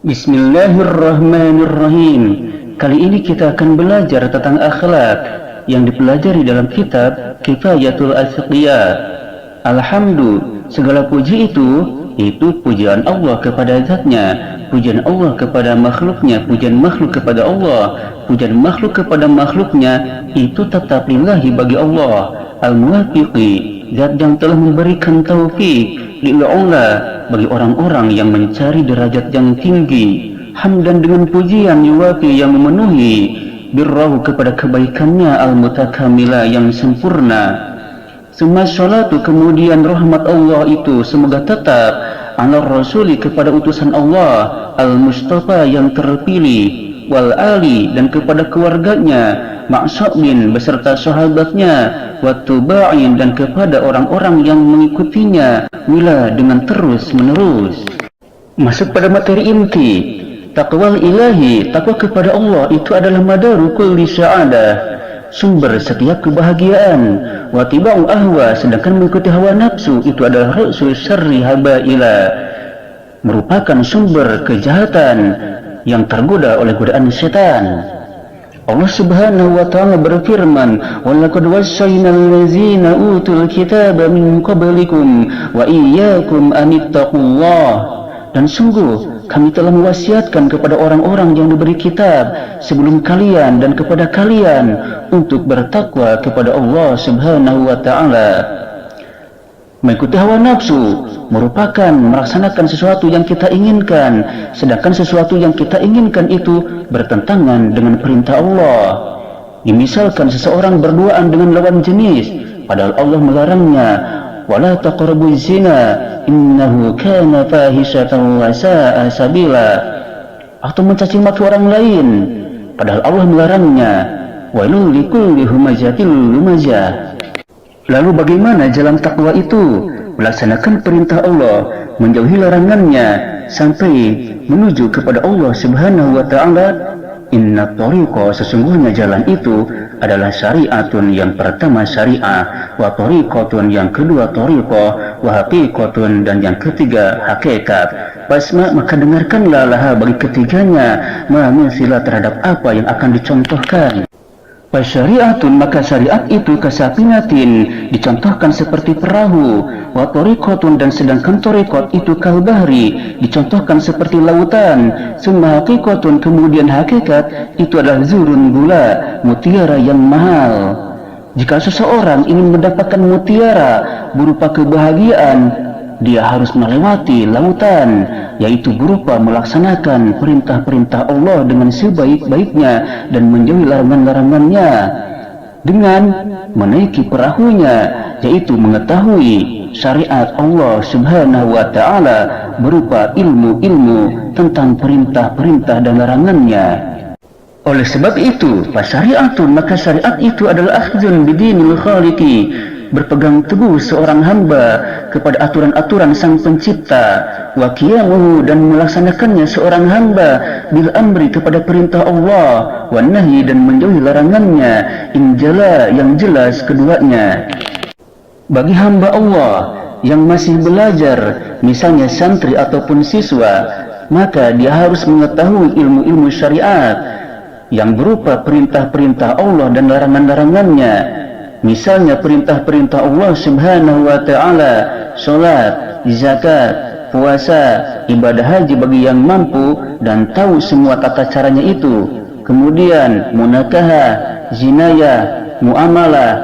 Bismillahirrahmanirrahim. Kali ini kita akan belajar tentang akhlak yang dipelajari dalam kitab Kifayatul Asqiya. Alhamdulillah, segala puji itu pujian Allah kepada zatnya, pujian Allah kepada makhluknya, pujian makhluk kepada Allah, pujian makhluk kepada makhluknya itu tetap lillahi bagi Allah al-muwafiqi, zat yang telah memberikan taufik lil'ula bagi orang-orang yang mencari derajat yang tinggi. Hamdan dengan pujian yuwafi yang memenuhi birrahu kepada kebaikannya al-mutakamila yang sempurna. Summa salatu, kemudian rahmat Allah itu semoga tetap ala rasuli kepada utusan Allah al-mustafa yang terpilih, wal ali dan kepada keluarganya, ma'sabin beserta sahabatnya, watuba'in dan kepada orang-orang yang mengikutinya wila dengan terus menerus. Masuk pada materi inti. Taqwal ilahi, takwa kepada Allah itu adalah madaru kulli sa'adah, sumber setiap kebahagiaan. Watiba'u ahwa, sedangkan mengikuti hawa nafsu itu adalah ra'sul syarri habaila, merupakan sumber kejahatan yang tergoda oleh godaan setan. Allah Subhanahu wa ta'ala berfirman, "Walaqad wassayna allazina utul kitaba min qablikum wa iyyakum an ittaqullah." Dan sungguh kami telah mewasiatkan kepada orang-orang yang diberi kitab sebelum kalian dan kepada kalian untuk bertakwa kepada Allah Subhanahu wa ta'ala. Mengikuti hawa nafsu merupakan melaksanakan sesuatu yang kita inginkan, sedangkan sesuatu yang kita inginkan itu bertentangan dengan perintah Allah. Misalkan seseorang berduaan dengan lawan jenis, padahal Allah melarangnya, wala taqrabuz zina innahu kana fahishatan wa sa'a sabila, atau mencaci maki orang lain, padahal Allah melarangnya, wailul likulli humazatil lumazah. Lalu bagaimana jalan takwa itu? Melaksanakan perintah Allah, menjauhi larangannya, sampai menuju kepada Allah Subhanahu wa ta'ala. Inna tariqa, sesungguhnya jalan itu adalah syariatun, yang pertama syariah, wa tariqatun yang kedua tariqah, wa haqiqatun dan yang ketiga hakikat. Pasma, maka dengarkanlah laha bagi ketiganya, ma'amil terhadap apa yang akan dicontohkan. Syariatun, maka syariat itu kasafinatin, dicontohkan seperti perahu, wa tariqatun dan sedangkan tariqat itu kalbahri, dicontohkan seperti lautan, summa haqiqatun kemudian hakikat itu adalah zurun gula, mutiara yang mahal. Jika seseorang ingin mendapatkan mutiara berupa kebahagiaan, dia harus melewati lautan, yaitu berupa melaksanakan perintah-perintah Allah dengan sebaik-baiknya dan menjauhi larangan-larangannya, dengan menaiki perahunya, yaitu mengetahui syariat Allah Subhanahu wa ta'ala berupa ilmu-ilmu tentang perintah-perintah dan larangannya. Oleh sebab itu, syariatun, maka syariat itu adalah akhdun bidinil khaliqi, berpegang teguh seorang hamba kepada aturan-aturan sang pencipta, wa qiyamuhu dan melaksanakannya seorang hamba bil amri kepada perintah Allah, wa nahyi dan menjauhi larangannya, injala yang jelas keduanya. Bagi hamba Allah yang masih belajar, misalnya santri ataupun siswa, maka dia harus mengetahui ilmu-ilmu syariat yang berupa perintah-perintah Allah dan larangan-larangannya. Misalnya perintah-perintah Allah Subhanahu wa ta'ala, salat, zakat, puasa, ibadah haji bagi yang mampu dan tahu semua tata caranya itu. Kemudian munakahah, zinayah, muamalah,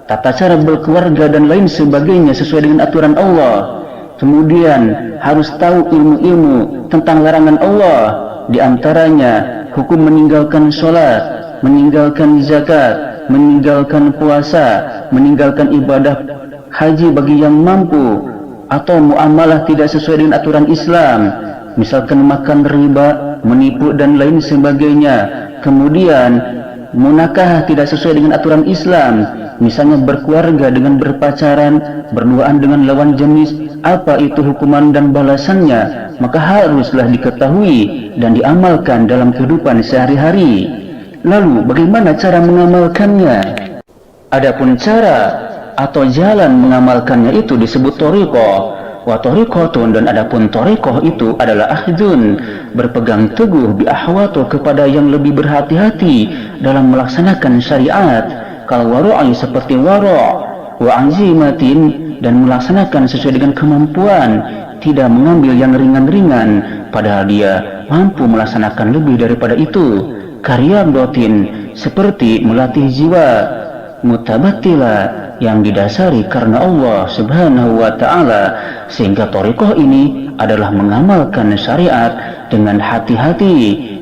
tata cara berkeluarga dan lain sebagainya sesuai dengan aturan Allah. Kemudian harus tahu ilmu-ilmu tentang larangan Allah, di antaranya hukum meninggalkan salat, meninggalkan zakat, meninggalkan puasa, meninggalkan ibadah haji bagi yang mampu, atau muamalah tidak sesuai dengan aturan Islam, misalkan makan riba, menipu dan lain sebagainya. Kemudian munakah tidak sesuai dengan aturan Islam, misalnya berkeluarga dengan berpacaran, berduaan dengan lawan jenis, apa itu hukuman dan balasannya, maka haruslah diketahui dan diamalkan dalam kehidupan sehari-hari. Lalu bagaimana cara mengamalkannya? Adapun cara atau jalan mengamalkannya itu disebut thariqah. Wa tariqatun, dan adapun tariqah itu adalah akhdun, berpegang teguh bi ahwatu, kepada yang lebih berhati-hati dalam melaksanakan syariat, kal waru'i, seperti wara', wa azimatin, dan melaksanakan sesuai dengan kemampuan, tidak mengambil yang ringan-ringan padahal dia mampu melaksanakan lebih daripada itu. Karyadotin, seperti melatih jiwa, mutabattila, yang didasari karena Allah Subhanahu wa ta'ala, sehingga thariqah ini adalah mengamalkan syariat dengan hati-hati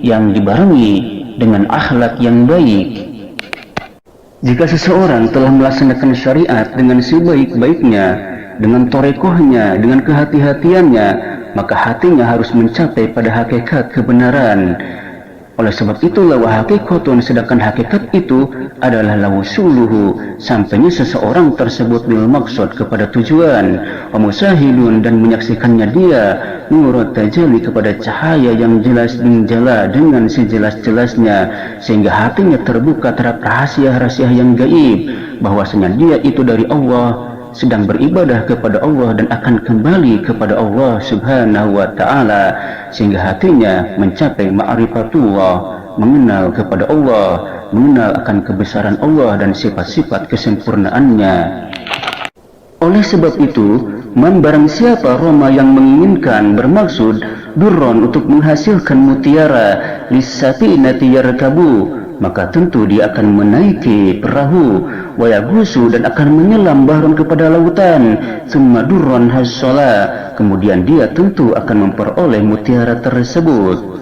yang dibarengi dengan akhlak yang baik. Jika seseorang telah melaksanakan syariat dengan sebaik-baiknya, dengan thariqahnya, dengan kehati-hatiannya, maka hatinya harus mencapai pada hakikat kebenaran. Oleh sebab itulah wa haqiqatun, sedangkan hakikat itu adalah lawusuluhu, sampainya seseorang tersebut bil maksud, kepada tujuan, wa musahidun, dan menyaksikannya dia, nurut tajalli, kepada cahaya yang jelas menjala dengan sejelas-jelasnya, sehingga hatinya terbuka terhadap rahasia-rahasia yang gaib, bahwasanya dia itu dari Allah, sedang beribadah kepada Allah dan akan kembali kepada Allah Subhanahu wa ta'ala, sehingga hatinya mencapai ma'rifatullah, mengenal kepada Allah, mengenal akan kebesaran Allah dan sifat-sifat kesempurnaannya. Oleh sebab itu, barang siapa Roma yang menginginkan, bermaksud durron, untuk menghasilkan mutiara, lissafinati yarkabu, maka tentu dia akan menaiki perahu, wayagusu, dan akan menyelam bahrun, kepada lautan, summa durron hasola, kemudian dia tentu akan memperoleh mutiara tersebut.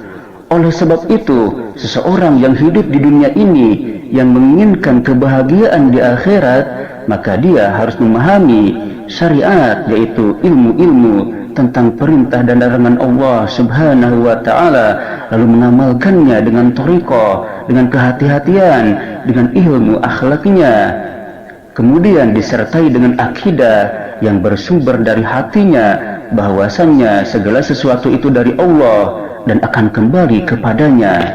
Oleh sebab itu, seseorang yang hidup di dunia ini yang menginginkan kebahagiaan di akhirat, maka dia harus memahami syariat, yaitu ilmu-ilmu tentang perintah dan larangan Allah Subhanahu wa ta'ala, lalu mengamalkannya dengan thariqah, dengan kehati-hatian, dengan ilmu akhlaknya, kemudian disertai dengan akidah yang bersumber dari hatinya, bahwasannya segala sesuatu itu dari Allah dan akan kembali kepadanya.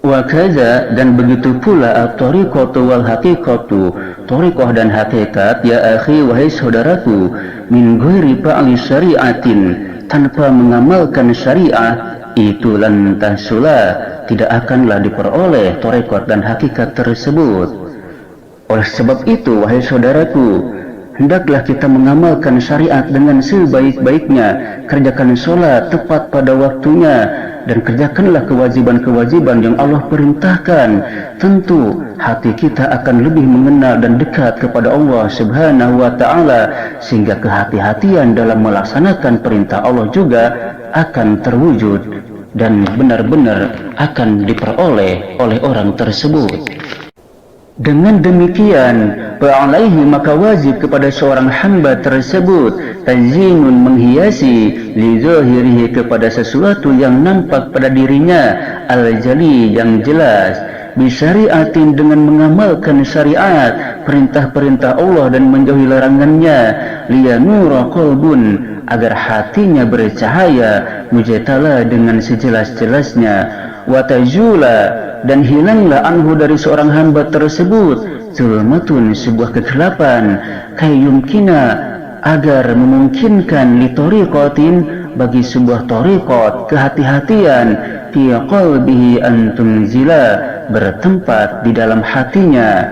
Wa kaza, dan begitu pula at-tariqatu wal haqiqatu, thariqah dan hakikat, ya akhi, wahai saudaraku, min ghairi fa'li syari'atin, tanpa mengamalkan syariat, itu lan tahsula, tidak akanlah diperoleh thariqat dan hakikat tersebut. Oleh sebab itu, wahai saudaraku, hendaklah kita mengamalkan syariat dengan sebaik-baiknya, kerjakan sholat tepat pada waktunya, dan kerjakanlah kewajiban-kewajiban yang Allah perintahkan. Tentu hati kita akan lebih mengenal dan dekat kepada Allah Subhanahu wa ta'ala, sehingga kehati-hatian dalam melaksanakan perintah Allah juga akan terwujud dan benar-benar akan diperoleh oleh orang tersebut. Dengan demikian, fa'alaihi, maka wajib kepada seorang hamba tersebut, tazinun, menghiasi, li zahirihi, kepada sesuatu yang nampak pada dirinya, al-jali, yang jelas, bisyariatin, dengan mengamalkan syariat, perintah-perintah Allah dan menjauhi larangannya, liyanura qalbun, agar hatinya bercahaya, mujatala, dengan sejelas-jelasnya, watajula, dan hilanglah anhu, dari seorang hamba tersebut, zulmatun, sebuah kegelapan, kayyumkina, agar memungkinkan li tariqatin, bagi sebuah tariqat, kehati-hatian, fi qalbihi an tunzila, bertempat di dalam hatinya.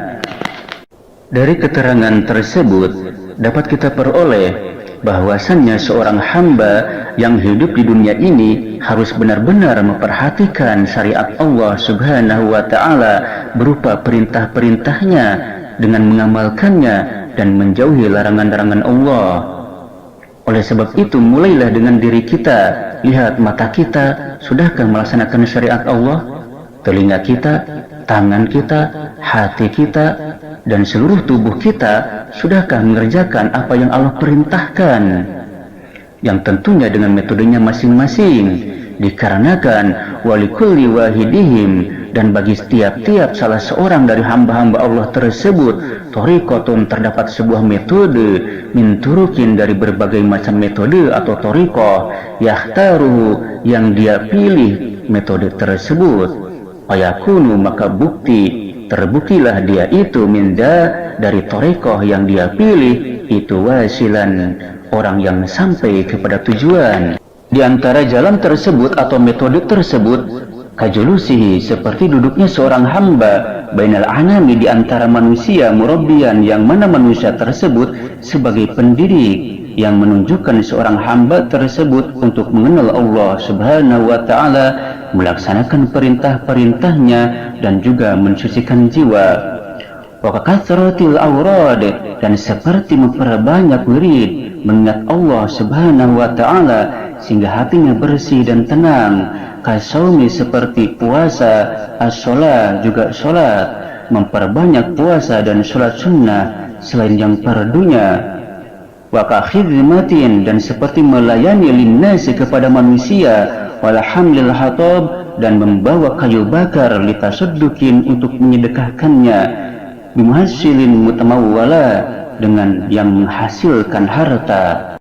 Dari keterangan tersebut dapat kita peroleh bahwasannya seorang hamba yang hidup di dunia ini harus benar-benar memperhatikan syariat Allah Subhanahu wa ta'ala berupa perintah-perintahnya dengan mengamalkannya dan menjauhi larangan-larangan Allah. Oleh sebab itu, mulailah dengan diri kita. Lihat mata kita, sudahkah melaksanakan syariat Allah? Telinga kita, tangan kita, hati kita, dan seluruh tubuh kita, sudahkah mengerjakan apa yang Allah perintahkan? Yang tentunya dengan metodenya masing-masing, dikarenakan walikulli wahidihim, dan bagi setiap-tiap salah seorang dari hamba-hamba Allah tersebut, thariqatun, terdapat sebuah metode, min turukin, dari berbagai macam metode atau thariqah, yahtaruhu, yang dia pilih metode tersebut, ayakunu, maka terbuktilah dia itu minda, dari thariqah yang dia pilih itu, wasilan, orang yang sampai kepada tujuan. Di antara jalan tersebut atau metode tersebut, kajulusihi, seperti duduknya seorang hamba bainal anami, di antara manusia, murabbiyan, yang mana manusia tersebut sebagai pendidik yang menunjukkan seorang hamba tersebut untuk mengenal Allah Subhanahu wa ta'ala, melaksanakan perintah-perintahnya dan juga mensucikan jiwa. Wa katsratil awrad, dan seperti memperbanyak wirid mengingat Allah Subhanahu wa ta'ala sehingga hatinya bersih dan tenang. Kasaumi, seperti puasa, as-shalah, juga sholat, memperbanyak puasa dan sholat sunnah selain yang fardunya. Wa kakhidmatin, dan seperti melayani linnasi, kepada manusia, wala hamlil hatab, dan membawa kayu bakar, litasuddukin, untuk menyedekahkannya, bimuhasilin mutamawwala, dengan yang menghasilkan harta.